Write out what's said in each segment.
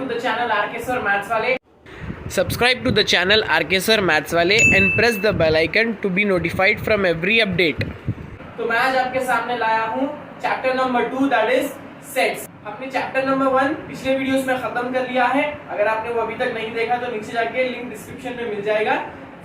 the channel RK Sir Maths वाले। Subscribe to the channel RK Sir Maths वाले and press the bell icon to be notified from every update। तो मैं आज आपके सामने लाया हूँ chapter number 2 that is sets. हमने चैप्टर नंबर 1 पिछले वीडियोस में खत्म कर लिया है। अगर आपने वो अभी तक नहीं देखा तो नीचे जाके लिंक डिस्क्रिप्शन में मिल जाएगा,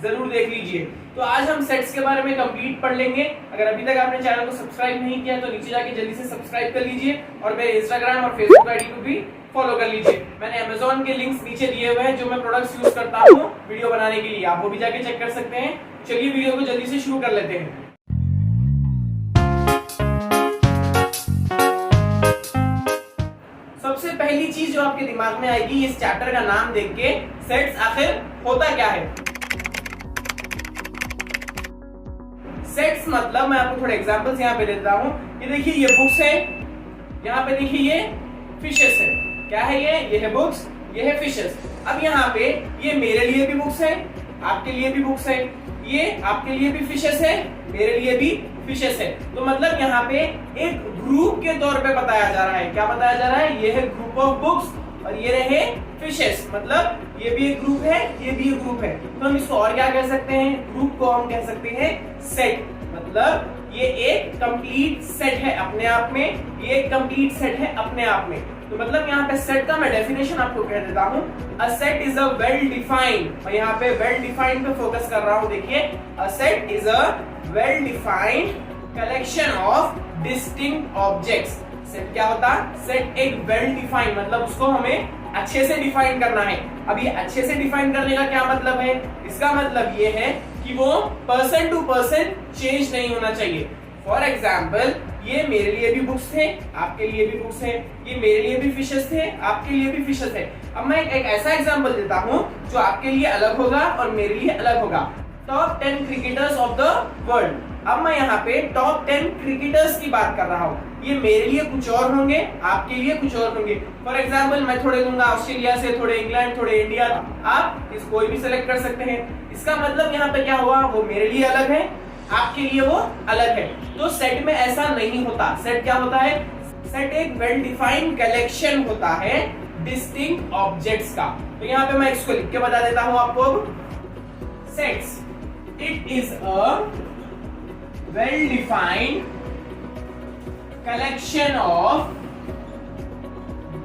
जरूर देख लीजिए। तो आज हम सेट्स के बारे में कंप्लीट पढ़ लेंगे। अगर अभी तक आपने चैनल को सब्सक्राइब नहीं किया तो नीचे जाके जल्दी से सब्सक्राइब कर लीजिए और मेरे इंस्टाग्राम और फेसबुक आईडी को भी फॉलो कर लीजिए। मैंने अमेज़न के लिंक्स नीचे दिए हुए हैं जो मैं प्रोडक्ट्स यूज करता हूँ वीडियो बनाने के लिए, आप वो भी जाके चेक कर सकते हैं। चलिए वीडियो को जल्दी से शुरू कर लेते हैं। सबसे पहली चीज जो आपके दिमाग में आएगी इस चैप्टर का नाम देख के, सेट्स आखिर होता क्या है। सेट्स मतलब मैं आपको थोड़े एग्जांपल्स यहाँ पे देता हूँ। ये देखिए ये बुक्स है, यहाँ पे देखिए ये फिशेस है। क्या है ये है बुक्स, ये है फिशेस। अब यहाँ पे ये मेरे लिए भी बुक्स है, आपके लिए भी बुक्स है, ये आपके लिए भी फिशेस है, मेरे लिए भी फिशेस है। तो मतलब यहाँ पे एक ग्रुप के तौर पे बताया जा रहा है। क्या बताया जा रहा है? ये है ग्रुप ऑफ बुक्स और ये रहे फिशेस। मतलब ये भी एक ग्रुप है, ये भी एक ग्रुप है। तो हम इसको और क्या कह सकते हैं? ग्रुप को हम कह सकते हैं सेट। मतलब ये एक कंप्लीट सेट है अपने आप में, ये एक कंप्लीट सेट है अपने आप में। तो मतलब यहाँ पे सेट का मैं डेफिनेशन आपको कह देता हूँ। A set is a well defined, मैं यहाँ पे वेल डिफाइंड पे फोकस कर रहा हूँ। देखिए a set is a well defined collection of distinct objects. Set क्या होता है? सेट एक वेल डिफाइंड, मतलब उसको हमें अच्छे से डिफाइन करना है। अब ये अच्छे से डिफाइन करने का क्या मतलब है? इसका मतलब ये है कि वो पर्सन टू पर्सन चेंज नहीं होना चाहिए। फॉर एग्जाम्पल ये मेरे लिए भी बुक्स थे, आपके लिए भी बुक्स है, ये मेरे लिए भी फिशेस थे, आपके लिए भी फिशेस है। अब मैं एक ऐसा एग्जाम्पल देता हूँ जो आपके लिए अलग होगा और मेरे लिए अलग होगा। Top 10 cricketers of the world. अब मैं यहाँ पे टॉप 10 क्रिकेटर्स की बात कर रहा हूँ। ये मेरे लिए कुछ और होंगे, आपके लिए कुछ और होंगे। फॉर एग्जाम्पल मैं थोड़े लूंगा ऑस्ट्रेलिया से, थोड़े इंग्लैंड, थोड़े इंडिया। आप इस कोई भी सिलेक्ट कर सकते हैं। इसका मतलब यहाँ पे क्या हुआ? वो मेरे लिए अलग है, आपके लिए वो अलग है। तो सेट में ऐसा नहीं होता। सेट क्या होता है? सेट एक वेल डिफाइंड कलेक्शन होता है डिस्टिंक्ट ऑब्जेक्ट्स का। तो यहाँ पे मैं इसको लिख के बता देता हूँ आपको। Sets it is a well defined collection of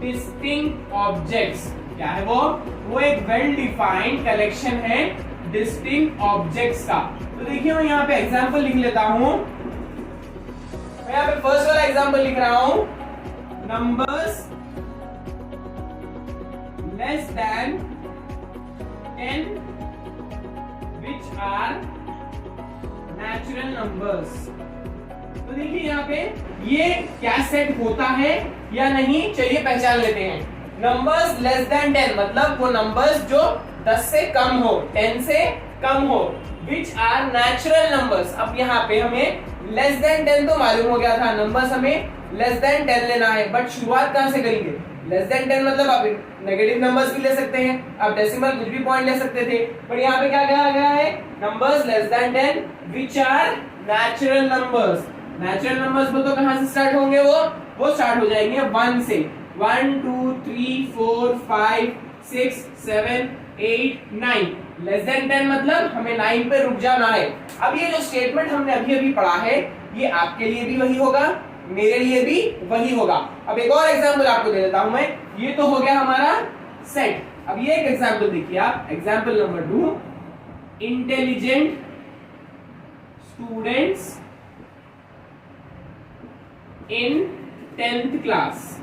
distinct objects. क्या है वो एक वेल डिफाइंड कलेक्शन है डिस्टिंक्ट ऑब्जेक्ट्स का। तो देखिए मैं यहाँ पे एग्जांपल लिख लेता हूं। मैं यहाँ पे फर्स्ट वाला एग्जांपल लिख रहा हूं। Numbers less than 10 which are natural numbers। तो देखिए यहाँ पे ये क्या सेट होता है या नहीं, चलिए पहचान लेते हैं। नंबर्स लेस देन 10 मतलब वो नंबर्स जो 10 से कम हो, 10 से कम हो। Which are natural numbers। अब यहाँ पे हमें लेस देन 10 तो मालूम हो गया था, नंबर्स हमें लेस देन 10 लेना है। बट शुरुआत कहाँ से करेंगे? लेस देन 10 मतलब आप नेगेटिव नंबर्स भी ले सकते हैं, आप डेसिमल कुछ भी पॉइंट ले सकते थे। बट यहाँ पे क्या कहा गया है? Numbers less than 10 which are natural numbers। Natural numbers वो तो कहाँ से स्टार्ट होंगे? वो स्टार्ट हो जाएंगे 1 से। 1 2 3 4 5 6 7 8 9। लेस देन 10 मतलब हमें 9 पे रुक जाना है। अब ये जो स्टेटमेंट हमने अभी अभी पढ़ा है ये आपके लिए भी वही होगा, मेरे लिए भी वही होगा। अब एक और एग्जांपल आपको दे देता हूं मैं। ये तो हो गया हमारा सेट। अब ये एक एग्जांपल देखिए आप, example number 2। Intelligent students in 10th class.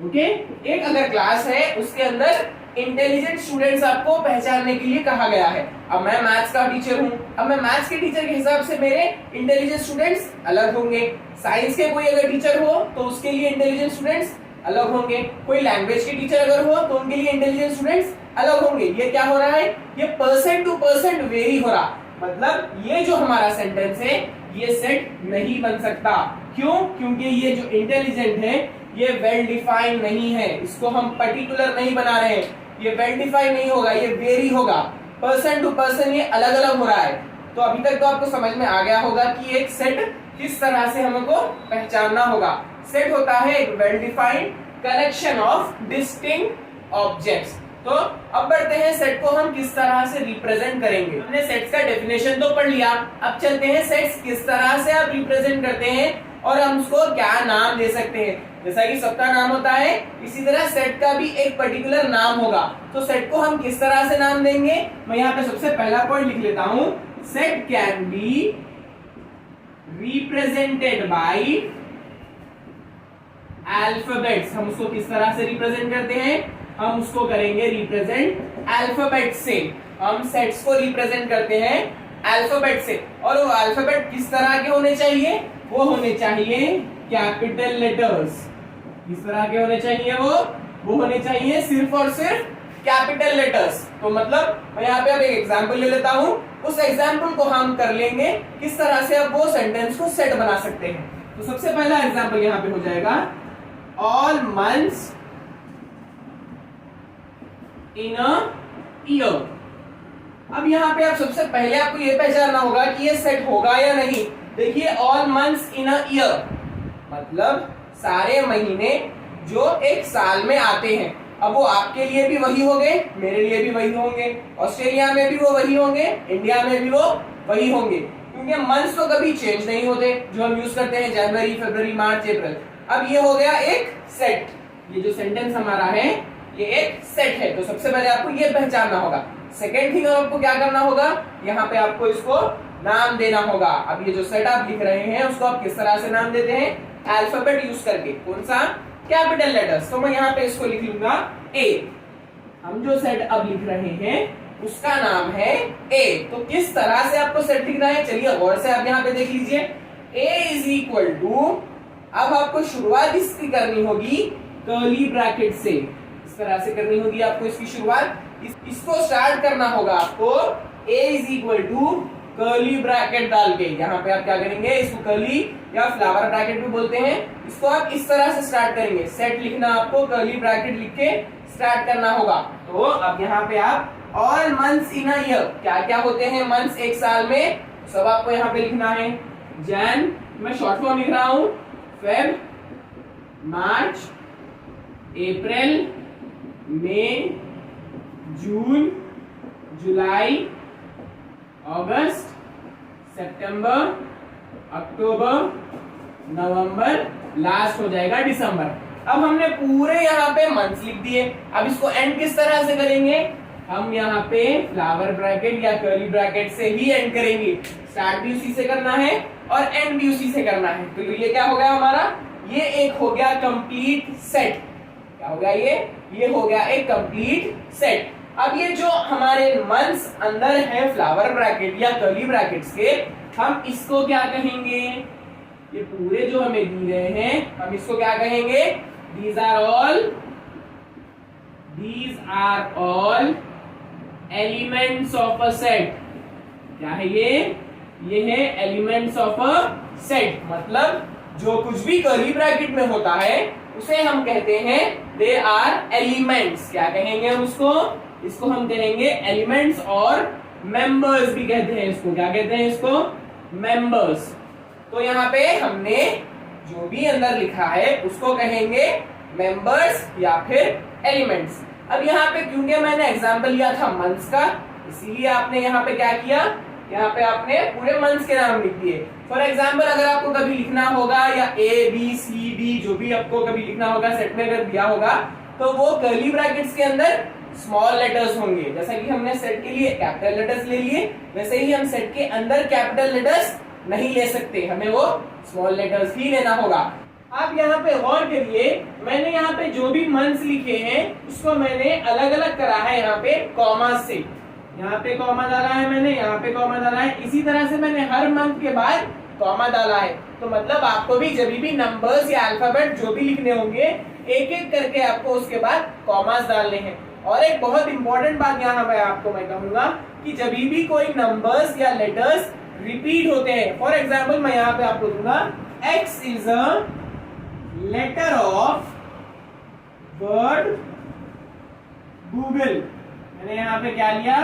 Okay, एक अगर क्लास है उसके अंदर इंटेलिजेंट स्टूडेंट्स आपको पहचानने के लिए कहा गया है। अब मैं मैथ्स का टीचर हूं, अब मैं मैथ्स के टीचर के हिसाब से मेरे इंटेलिजेंट स्टूडेंट्स अलग होंगे। साइंस के कोई अगर टीचर हो तो उसके लिए इंटेलिजेंट स्टूडेंट्स अलग होंगे। कोई लैंग्वेज के टीचर अगर हो तो उनके लिए इंटेलिजेंट स्टूडेंट्स अलग होंगे। ये क्या हो रहा है? ये पर्सन टू पर्सन वेरी हो रहा। मतलब ये जो हमारा सेंटेंस है ये सेट नहीं बन सकता। क्यों? क्योंकि ये जो इंटेलिजेंट है ये वेल डिफाइंड नहीं है, इसको हम पर्टिकुलर नहीं बना रहे हैं। ये वेल डिफाइंड नहीं होगा, ये वेरी होगा। पर्सन टू पर्सन ये अलग अलग हो रहा है। तो अभी तक तो आपको समझ में आ गया होगा कि एक सेट किस तरह से हमको पहचानना होगा। सेट होता है एक well defined collection of distinct objects. तो अब बढ़ते हैं सेट को हम किस तरह से रिप्रेजेंट करेंगे। हमने सेट्स का डेफिनेशन तो पढ़ लिया, अब चलते हैं सेट्स किस तरह से आप रिप्रेजेंट करते हैं और हम उसको क्या नाम दे सकते हैं। जैसा कि सबका नाम होता है इसी तरह सेट का भी एक पर्टिकुलर नाम होगा। तो सेट को हम किस तरह से नाम देंगे, मैं यहाँ पे सबसे पहला पॉइंट लिख लेता हूं। Set can be represented by alphabets. हम उसको किस तरह से रिप्रेजेंट करते हैं, हम उसको करेंगे रिप्रेजेंट अल्फाबेट से। हम सेट्स को रिप्रेजेंट करते हैं अल्फाबेट से, और वो अल्फाबेट किस तरह के होने चाहिए, वो होने चाहिए कैपिटल लेटर्स। किस तरह के होने चाहिए, वो होने चाहिए सिर्फ और सिर्फ कैपिटल लेटर्स। तो मतलब मैं यहाँ पे अब एक एग्जांपल ले लेता हूँ, उस एग्जांपल को हम कर लेंगे किस तरह से अब वो सेंटेंस को सेट बना सकते हैं। तो सबसे पहला एग्जांपल यहाँ पे हो जाएगा all months in a year. अब यहाँ पे आप सबसे पहले आपको ये पहचानना होगा कि ये सेट होगा या नहीं। देखिए all months in a year मतलब सारे महीने जो एक साल में आते हैं। अब वो आपके लिए भी वही होंगे, मेरे लिए भी वही होंगे, ऑस्ट्रेलिया में भी वो वही होंगे, इंडिया में भी वो वही होंगे, क्योंकि मंथ्स तो कभी चेंज नहीं होते जो हम यूज करते हैं जनवरी, फरवरी, मार्च, अप्रैल। अब ये हो गया एक सेट, ये जो सेंटेंस हमारा है ये एक सेट है। तो सबसे पहले आपको ये पहचानना होगा। सेकेंड थिंग आपको क्या करना होगा, यहाँ पे आपको इसको नाम देना होगा। अब ये जो सेट आप लिख रहे हैं उसको आप किस तरह से नाम देते हैं, अल्फाबेट यूज करके। कौन सा, कैपिटल लेटर्स। तो मैं यहाँ पे इसको लिख लूंगा ए। हम जो सेट अब लिख रहे हैं उसका नाम है ए। तो किस तरह से आपको सेट लिखना है, चलिए गौर से आप यहाँ पे देख लीजिए। ए इज इक्वल टू, अब आपको शुरुआत इसकी करनी होगी कर्ली ब्रैकेट से। इस तरह से करनी होगी आपको इसकी शुरुआत, इसको स्टार्ट करना होगा आपको A is equal to curly bracket डाल के। यहाँ पे आप क्या करेंगे, इसको कर्ली या फ्लावर ब्रैकेट भी बोलते हैं, इसको आप इस तरह से स्टार्ट करेंगे। सेट लिखना आपको कर्ली ब्रैकेट लिख के स्टार्ट करना होगा। तो अब यहाँ पे आप all months in a year, क्या क्या होते हैं मंथ्स एक साल में, सब आपको यहाँ पे लिखना है। जैन, मैं शॉर्ट फॉर्म लिख रहा हूं, फेब, मार्च, अप्रैल, मई, जून, जुलाई, अगस्त, सितंबर, अक्टूबर, नवंबर, लास्ट हो जाएगा दिसंबर। अब हमने पूरे यहाँ पे मंथ्स लिख दिए। अब इसको एंड किस तरह से करेंगे, हम यहाँ पे फ्लावर ब्रैकेट या कर्ली ब्रैकेट से ही एंड करेंगे। स्टार्ट भी उसी से करना है और एंड भी उसी से करना है। तो ये क्या हो गया हमारा, ये एक हो गया कंप्लीट सेट। क्या हो गया ये हो गया एक कंप्लीट सेट। अब ये जो हमारे मंथ्स अंदर है फ्लावर ब्रैकेट या कर्ली ब्रैकेट्स के, हम इसको क्या कहेंगे, ये पूरे जो हमें दिए गए हैं हम इसको क्या कहेंगे, these are all elements of a set। क्या है ये है एलिमेंट्स ऑफ अ सेट। मतलब जो कुछ भी कर्ली ब्रैकेट में होता है उसे हम कहते हैं दे आर एलिमेंट्स। क्या कहेंगे हम इसको हम कहेंगे एलिमेंट्स, और मेंबर्स भी कहते हैं इसको। क्या कहते हैं इसको, मेंबर्स। तो यहाँ पे हमने जो भी अंदर लिखा है उसको कहेंगे मेंबर्स या फिर एलिमेंट्स। अब यहाँ पे क्योंकि मैंने एग्जांपल लिया था मंथ्स का, इसीलिए आपने यहाँ पे क्या किया, यहाँ पे आपने पूरे मंथ्स के नाम लिख दिए। फॉर एग्जाम्पल अगर आपको कभी लिखना होगा या ए बी सी डी जो भी आपको कभी लिखना होगा सेट में अगर दिया होगा, तो वो कर्ली ब्रैकेट्स के अंदर स्मॉल लेटर्स होंगे। जैसा कि हमने सेट के लिए कैपिटल लेटर्स ले लिए, वैसे ही हम सेट के अंदर कैपिटल लेटर्स नहीं ले सकते, हमें वो स्मॉल लेटर्स ही लेना होगा। आप यहाँ पे गौर करिए, मैंने यहाँ पे जो भी मंथ्स लिखे हैं उसको मैंने अलग अलग करा है यहाँ पे कॉमा से। यहाँ पे कॉमा डाला है मैंने, यहाँ पे कॉमा डाला है, इसी तरह से मैंने हर मंथ के बाद कॉमा डाला है। तो मतलब आपको भी जब भी नंबर्स या अल्फाबेट जो भी लिखने होंगे एक एक करके आपको उसके बाद कॉमास डालने हैं। और एक बहुत इंपॉर्टेंट बात यहाँ पे आपको मैं कहूंगा कि जब भी कोई नंबर्स या लेटर्स रिपीट होते हैं, फॉर एग्जाम्पल मैं यहाँ पे आपको दूंगा X is a letter of word Google. मैंने यहाँ पे क्या लिया,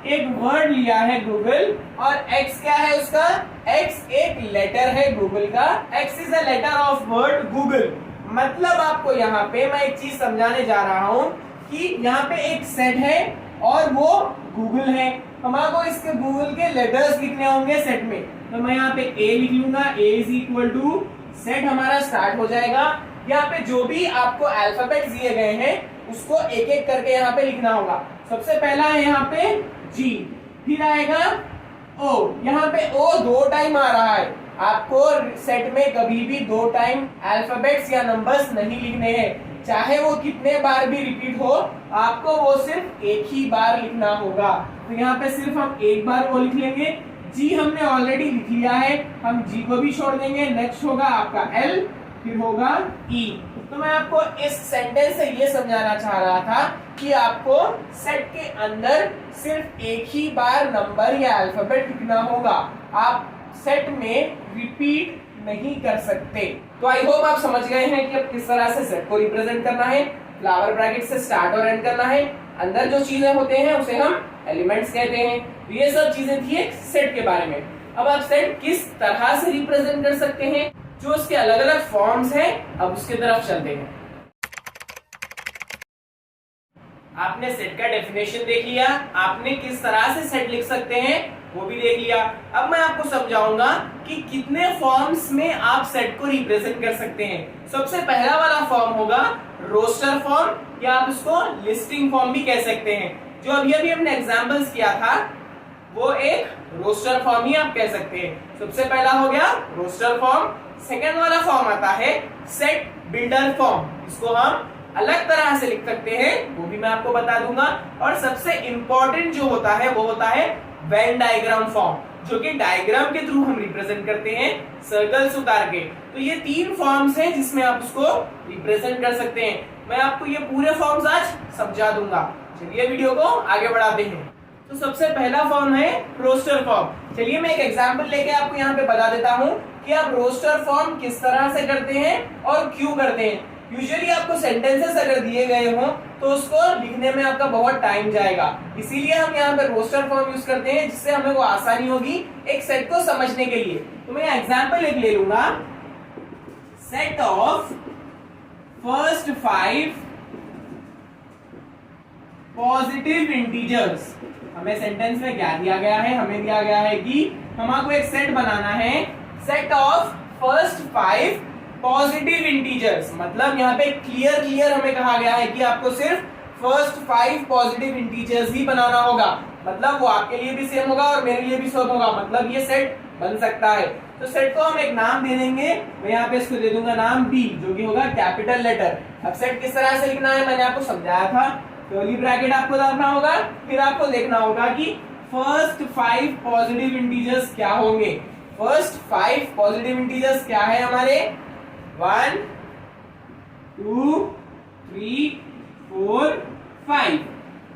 एक वर्ड लिया है गूगल, और X क्या है उसका, X एक लेटर है गूगल का। X is a letter of word Google. मतलब आपको यहाँ पे मैं एक चीज समझाने जा रहा हूं कि यहाँ पे एक सेट है और वो गूगल है, हमारे को इसके गूगल के लेटर्स लिखने होंगे सेट में। तो मैं यहाँ पे ए लिख लूंगा, ए इज इक्वल टू सेट हमारा स्टार्ट हो जाएगा। यहाँ पे जो भी आपको अल्फाबेट दिए गए हैं उसको एक एक करके यहाँ पे लिखना होगा। सबसे पहला है यहाँ पे जी, फिर आएगा ओ, यहाँ पे ओ 2 टाइम आ रहा है। आपको सेट में कभी भी 2 टाइम अल्फाबेट्स या नंबर्स नहीं लिखने हैं, चाहे वो कितने बार भी रिपीट हो, आपको वो सिर्फ एक ही बार लिखना होगा। तो यहाँ पे सिर्फ हम एक बार वो लिख लेंगे। जी हमने ऑलरेडी लिख लिया है, हम जी को भी छोड़ देंगे। नेक्स्ट होगा आपका एल, फिर होगा ई। तो मैं आपको इस सेंटेंस से ये समझाना चाह रहा था कि आपको सेट के अंदर सिर्फ एक ही बार नंबर या अल्फाबेट लिखना होगा, आप सेट में रिपीट नहीं कर सकते। तो आई होप आप समझ गए हैं कि अब किस तरह से सेट को रिप्रेजेंट करना है। फ्लावर ब्रैकेट से स्टार्ट और एंड करना है, अंदर जो चीजें होते हैं उसे हम एलिमेंट्स कहते हैं। तो ये सब चीजें थी एक सेट के बारे में। अब आप सेट किस तरह से रिप्रेजेंट कर सकते हैं, जो उसके अलग अलग फॉर्म्स हैं, अब उसके तरफ चलते हैं। आपने सेट का डेफिनेशन देख लिया, आपने किस तरह से सेट लिख सकते हैं वो भी देख लिया। अब मैं आपको समझाऊंगा कि कितने फॉर्म्स में आप सेट को रिप्रेजेंट कर सकते हैं। सबसे पहला वाला फॉर्म होगा रोस्टर फॉर्म, या आप इसको लिस्टिंग फॉर्म भी कह सकते हैं। जो अभी हमने एग्जांपल्स किया था वो एक रोस्टर फॉर्म ही आप कह सकते हैं। सबसे पहला हो गया रोस्टर फॉर्म। सेकंड वाला फॉर्म आता है सेट बिल्डर फॉर्म, इसको हम अलग तरह से लिख सकते हैं, वो भी मैं आपको बता दूंगा। और सबसे इंपॉर्टेंट जो होता है वो होता है वेन डायग्राम फॉर्म, जो कि डायग्राम के थ्रू हम रिप्रेजेंट करते हैं सर्कल्स उतार के। तो ये 3 फॉर्म्स हैं जिसमें आप उसको रिप्रेजेंट कर सकते हैं। मैं आपको ये पूरे फॉर्म्स आज समझा दूंगा। चलिए वीडियो को आगे बढ़ाते हैं। तो सबसे पहला फॉर्म है रोस्टर फॉर्म। चलिए मैं एक एग्जांपल लेके आपको यहाँ पे बता देता हूँ कि आप रोस्टर फॉर्म किस तरह से करते हैं और क्यों करते हैं। यूजुअली आपको सेंटेंसेस अगर दिए गए हों तो उसको लिखने में आपका बहुत टाइम जाएगा, इसीलिए हम यहाँ पे रोस्टर फॉर्म यूज करते हैं, जिससे हमें वो आसानी होगी एक सेट को समझने के लिए। तो मैं एग्जांपल एक ले लूंगा, set of first 5 positive integers. हमें सेंटेंस में क्या दिया गया है, हमें दिया गया है कि हमको एक सेट बनाना है, set of first 5 positive integers. मतलब यहाँ पे क्लियर हमें कहा गया है कि आपको सिर्फ फर्स्ट 5 पॉजिटिव इंटीजर्स ही बनाना होगा। मतलब वो आपके लिए भी सेम होगा और मेरे लिए भी सेम होगा, मतलब ये सेट बन सकता है। तो सेट को हम एक नाम दे देंगे, मैं यहाँ पे इसको दे दूंगा नाम बी, जो कि होगा कैपिटल लेटर। अब सेट किस तरह से लिखना है मैंने आपको समझाया था। कर्ली ब्रैकेट आपको डालना होगा, फिर आपको देखना होगा कि फर्स्ट 5 पॉजिटिव इंटीजर्स क्या होंगे। फर्स्ट 5 पॉजिटिव इंटीजर्स क्या है हमारे, 1 2 3 4 5।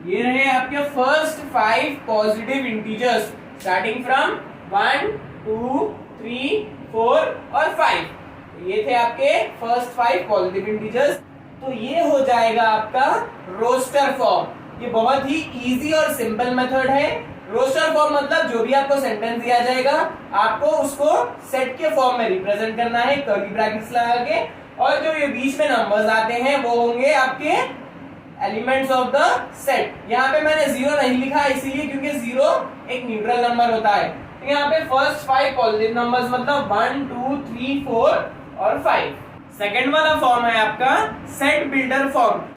ये रहे आपके first 5 positive integers starting from 1 2 3 4 और 5। ये थे आपके फर्स्ट 5 पॉजिटिव इंटीजर्स। तो ये हो जाएगा आपका रोस्टर फॉर्म। ये बहुत ही इजी और सिंपल मेथड है। रोस्टर फॉर्म मतलब जो भी आपको सेंटेंस दिया जाएगा आपको उसको सेट के फॉर्म में रिप्रेजेंट करना है कर्ली ब्रैकेट्स लगा के, और जो ये बीच में नंबर्स आते हैं वो होंगे आपके एलिमेंट्स ऑफ द सेट। यहाँ पे मैंने 0 नहीं लिखा इसीलिए क्योंकि 0 एक न्यूट्रल नंबर होता है। तो यहाँ पे फर्स्ट 5 पॉजिटिव नंबर्स मतलब 1 2 3 4 और 5। सेकेंड वाला फॉर्म है आपका सेट बिल्डर फॉर्म।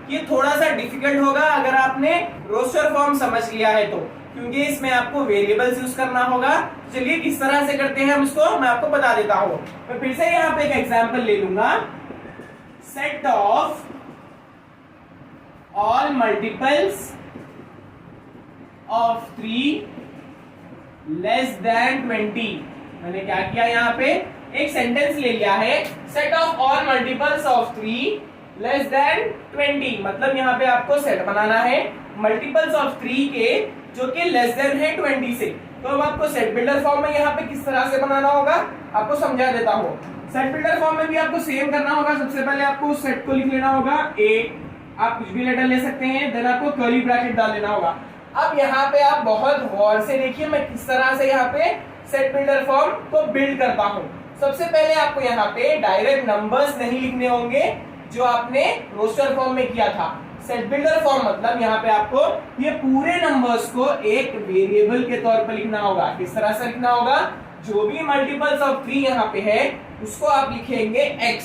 ये थोड़ा सा डिफिकल्ट होगा अगर आपने रोस्टर फॉर्म समझ लिया है तो, क्योंकि इसमें आपको वेरिएबल्स यूज करना होगा। चलिए किस तरह से करते हैं हम इसको मैं आपको बता देता हूँ। मैं फिर से यहाँ पे एक एग्जांपल ले लूंगा, set of all multiples of 3 less than 20। मैंने क्या किया, यहाँ पे एक सेंटेंस ले लिया है, set of all multiples of 3 less than 20। मतलब यहाँ पे आपको सेट बनाना है मल्टीपल्स ऑफ 3 के जो कि लेस देन है 20 से। तो अब आपको सेट बिल्डर फॉर्म में यहाँ पे किस तरह से बनाना होगा आपको समझा देता हूँ। सेट बिल्डर फॉर्म में भी आपको सेम करना होगा। सबसे पहले आपको उस सेट को लिख लेना होगा ए, आप कुछ भी लेटर ले सकते हैं, देन आपको कर्ली ब्रैकेट डाल देना होगा। अब यहाँ पे आप बहुत गौर से देखिए मैं किस तरह से यहाँ पे सेट बिल्डर फॉर्म को बिल्ड करता हूँ। सबसे पहले आपको यहाँ पे डायरेक्ट नंबर्स नहीं लिखने होंगे, जो आपने रोस्टर फॉर्म में किया था। सेट बिल्डर फॉर्म मतलब यहाँ पे आपको ये पूरे नंबर्स को एक वेरिएबल के तौर पर लिखना होगा। किस तरह से लिखना होगा? जो भी मल्टीपल्स ऑफ 3 यहाँ पे है उसको आप लिखेंगे x।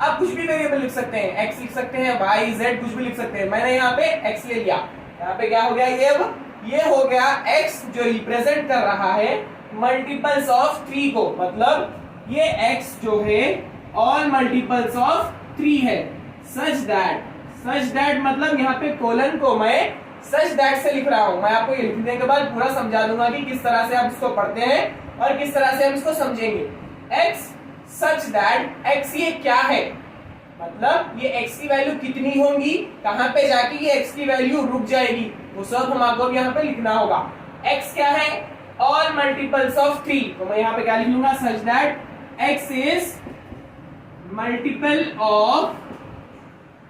आप कुछ भी वेरिएबल लिख सकते हैं, x लिख सकते हैं, y z कुछ भी लिख सकते हैं। मैंने यहाँ पे x ले लिया। यहाँ पे क्या हो गया? ये हो गया x जो रिप्रेजेंट कर रहा है मल्टीपल्स ऑफ 3 को। मतलब ये x जो है ऑल मल्टीपल्स ऑफ 3 है। सच दैट मतलब यहाँ पे कोलन को मैं सच दैट से लिख रहा हूं। मैं आपको ये लिखने के बाद पूरा समझा दूंगा कि किस तरह से आप इसको पढ़ते हैं और किस तरह से हम इसको समझेंगे। x सच दैट x ये क्या है? मतलब ये x की वैल्यू कितनी होंगी, कहां पे जाके ये x की वैल्यू रुक जाएगी, वो सब हमको यहाँ पे लिखना होगा। x क्या है? All multiples of 3। तो मैं यहाँ पे क्या लिख लूंगा? Such that x is multiple of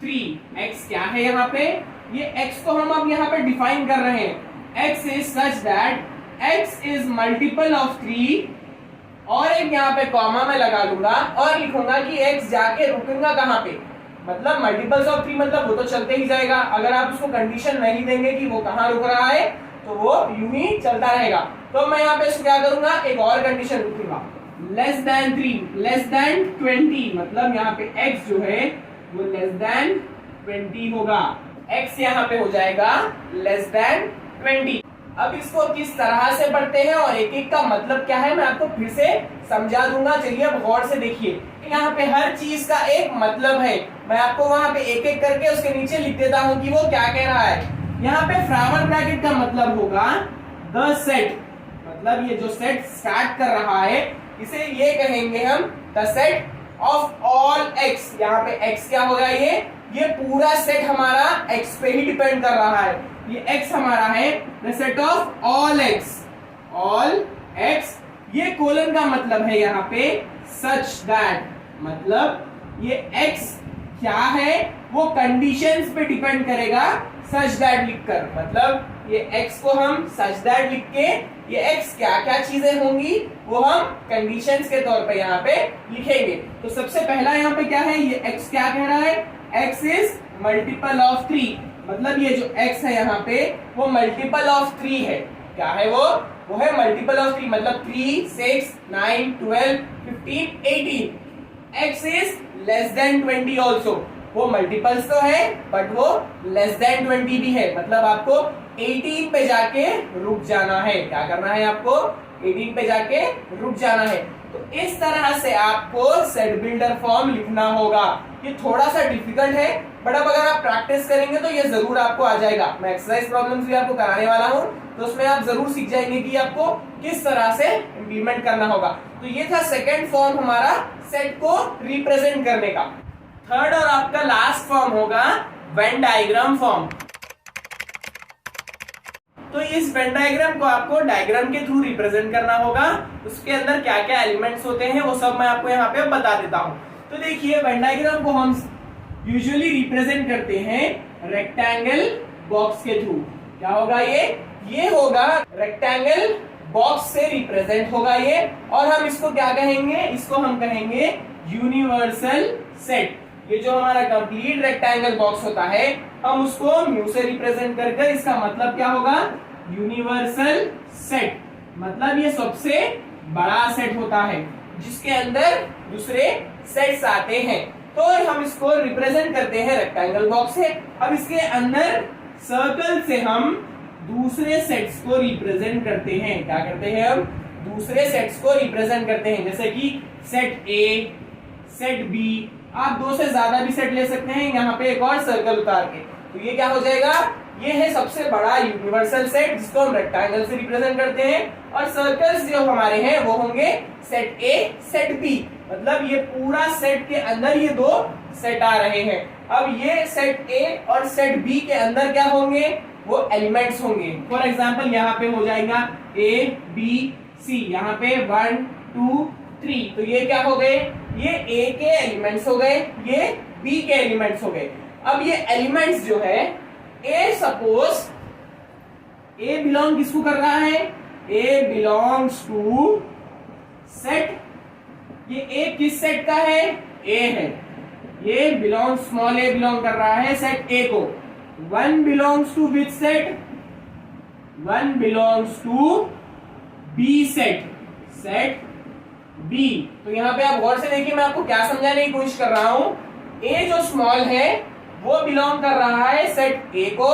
3। x क्या है यहाँ पे? ये x को हम अब यहाँ पे डिफाइन कर रहे हैं। x is such that x is multiple of 3 और एक यहाँ पे कॉमा में लगा लूंगा और लिखूंगा कि x जाके रुकेगा कहाँ पे। मतलब मल्टीपल्स ऑफ 3 मतलब वो तो चलते ही जाएगा। अगर आप उसको कंडीशन नहीं देंगे कि वो कहाँ रुक रहा है तो वो यूं ही चलता रहेगा। तो मैं यहाँ पे इसको क्या करूंगा? एक और कंडीशन लिखूंगा, लेस देन 3, लेस देन 20। मतलब यहाँ पे x जो है वो लेस देन 20 होगा। x यहाँ पे हो जाएगा लेस देन 20। अब इसको किस तरह से पढ़ते हैं और एक एक का मतलब क्या है मैं आपको फिर से समझा दूंगा। चलिए अब गौर से देखिए, यहाँ पे हर चीज का एक मतलब है। मैं आपको वहां पे एक एक करके उसके नीचे लिख देता हूँ कि वो क्या कह रहा है। यहाँ पे फ्लावर ब्रैकेट का मतलब होगा द सेट। मतलब ये जो सेट स्टार्ट कर रहा है इसे ये कहेंगे हम the set of all x। यहाँ पे x क्या होगा? ये पूरा सेट हमारा x पे ही डिपेंड कर रहा है। ये x हमारा है the set of all x। ये कोलन का मतलब है यहाँ पे सच दैट। मतलब ये x क्या है वो कंडीशंस पे डिपेंड करेगा सच दैट लिखकर। मतलब ये x को हम सच दैट लिख के ये x क्या क्या चीजें होंगी वो हम कंडीशंस के तौर पे यहाँ पे लिखेंगे। तो सबसे पहला यहाँ पे क्या है? ये x क्या कह रहा है? x is multiple of 3। मतलब ये जो x है यहाँ पे वो मल्टीपल ऑफ 3 है। क्या है वो है मल्टीपल ऑफ 3। मतलब 3, 6, 9, 12, 15, 18। x is less than 20 also. वो मल्टीपल्स तो है बट वो लेस देन 20 भी है। मतलब आपको 18 पे जाके रुक जाना है। क्या करना है आपको? 18 पे जाके रुक जाना है। तो इस तरह से आपको सेट बिल्डर फॉर्म लिखना होगा। ये थोड़ा सा डिफिकल्ट है बट अब अगर आप प्रैक्टिस करेंगे तो ये जरूर आपको आ जाएगा। मैं एक्सरसाइज प्रॉब्लम्स भी आपको कराने वाला हूँ तो उसमें आप जरूर सीख जाएंगे कि आपको किस तरह से इंप्लीमेंट करना होगा। तो ये था सेकंड फॉर्म हमारा सेट को रिप्रेजेंट करने का। थर्ड और आपका लास्ट फॉर्म होगा वेन डायग्राम फॉर्म। तो इस वेन डायग्राम को आपको डायग्राम के थ्रू रिप्रेजेंट करना होगा। उसके अंदर क्या क्या एलिमेंट्स होते हैं वो सब मैं आपको यहाँ पे बता देता हूँ। तो देखिए वेन डायग्राम को हम यूजुअली रिप्रेजेंट करते हैं रेक्टेंगल बॉक्स के थ्रू। क्या होगा ये होगा रेक्टेंगल बॉक्स से रिप्रेजेंट होगा ये। और हम इसको क्या कहेंगे? इसको हम कहेंगे यूनिवर्सल सेट। ये जो हमारा कंप्लीट रेक्टेंगल बॉक्स होता है हम उसको म्यू से रिप्रेजेंट कर इसका मतलब क्या होगा? Universal set. मतलब ये सबसे बड़ा सेट होता है जिसके अंदर दूसरे सेट्स आते हैं। तो हम इसको रिप्रेजेंट करते हैं रेक्टेंगल बॉक्स से। अब इसके अंदर सर्कल से हम दूसरे सेट्स को रिप्रेजेंट करते हैं। क्या करते हैं? हम दूसरे सेट्स को रिप्रेजेंट करते हैं। जैसे कि सेट ए, सेट बी। आप 2 से ज्यादा भी सेट ले सकते हैं। यहाँ पे एक और सर्कल उतार के तो ये क्या हो जाएगा? ये है सबसे बड़ा यूनिवर्सल सेट जिसको हम रेक्टेंगल से रिप्रेजेंट करते हैं। और सर्कल्स जो हमारे हैं वो होंगे सेट ए, सेट बी। मतलब ये पूरा सेट के अंदर ये 2 सेट आ रहे हैं। अब ये सेट ए और सेट बी के अंदर क्या होंगे? वो एलिमेंट्स होंगे। फॉर एग्जाम्पल यहाँ पे हो जाएगा ए बी सी। यहाँ पे 1 2 3। तो ये क्या हो गए? ये ए के एलिमेंट्स हो गए, ये बी के एलिमेंट्स हो गए। अब ये एलिमेंट्स जो है ए सपोज ए बिलोंग किसको कर रहा है? ए बिलोंग्स टू सेट। ये ए किस सेट का है? ए है। ये बिलोंग स्मॉल ए बिलोंग कर रहा है सेट ए को। 1 belongs to which set? 1 belongs to B set, set B. तो यहां पे आप गौर से देखिए, मैं आपको क्या समझाने की कोशिश कर रहा हूं। ए जो स्मॉल है वो बिलोंग कर रहा है सेट ए को,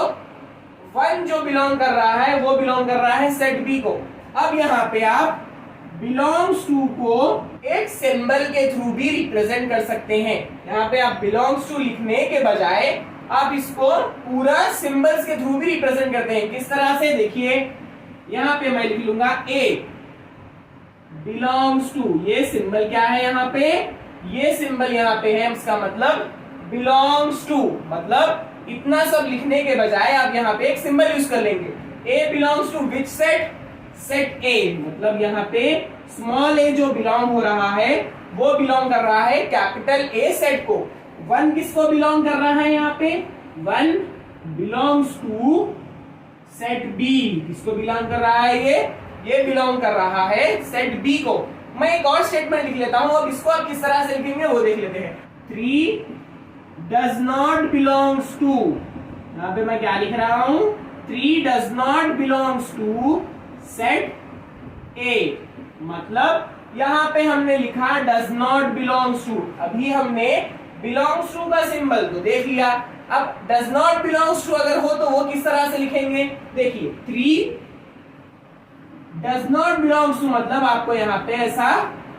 1 जो बिलोंग कर रहा है वो बिलोंग कर रहा है सेट बी को। अब यहाँ पे आप बिलोंग्स टू को एक सिंबल के थ्रू भी रिप्रेजेंट कर सकते हैं। यहाँ पे आप बिलोंग्स टू लिखने के बजाय आप इसको पूरा सिंबल्स के थ्रू भी रिप्रेजेंट करते हैं। किस तरह से? देखिए यहाँ पे मैं लिख लूंगा ए बिलोंग्स टू, ये सिंबल क्या है यहाँ पे? ये सिंबल यहाँ पे है, इसका मतलब बिलोंग्स टू। मतलब इतना सब लिखने के बजाय आप यहाँ पे एक सिंबल यूज कर लेंगे। A belongs to which set? Set A. मतलब यहाँ पे स्मॉल ए जो बिलोंग हो रहा है वो बिलोंग कर रहा है कैपिटल ए सेट को। 1 किसको बिलोंग कर रहा है यहाँ पे? 1 बिलोंग्स टू सेट बी। किसको बिलोंग कर रहा है ये बिलोंग कर रहा है सेट बी को। मैं एक और स्टेटमेंट लिख लेता हूं, अब इसको आप किस तरह से लिखेंगे वो देख लेते हैं। 3 डज नॉट बिलोंग्स टू, यहां पे मैं क्या लिख रहा हूं? 3 does not belongs to set A. मतलब यहां पे हमने लिखा डज नॉट बिलोंग्स टू। अभी हमने बिलोंग्स टू का सिंबल तो देख लिया, अब डज नॉट बिलोंग्स टू अगर हो तो वो किस तरह से लिखेंगे? देखिए 3 डज नॉट बिलोंग्स टू, मतलब आपको यहाँ पे ऐसा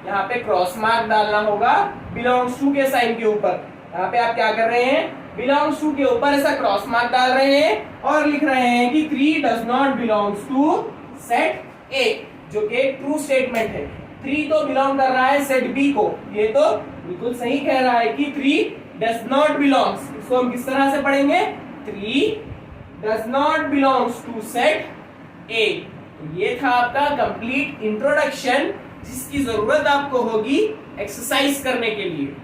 यहाँ पे क्रॉस मार्क डालना होगा बिलोंग्स टू के साइन के ऊपर। यहाँ पे आप क्या कर रहे हैं? बिलोंग्स टू के ऊपर ऐसा क्रॉस मार्क डाल रहे हैं और लिख रहे हैं कि 3 does not belongs to set A, जो कि एक ट्रू स्टेटमेंट है। 3 तो बिलोंग कर रहा है सेट बी को, ये तो बिल्कुल सही कह रहा है कि 3 डज नॉट बिलोंग्स। इसको हम किस तरह से पढ़ेंगे? 3 does not belongs to set A. ये था आपका कंप्लीट इंट्रोडक्शन जिसकी जरूरत आपको होगी एक्सरसाइज करने के लिए।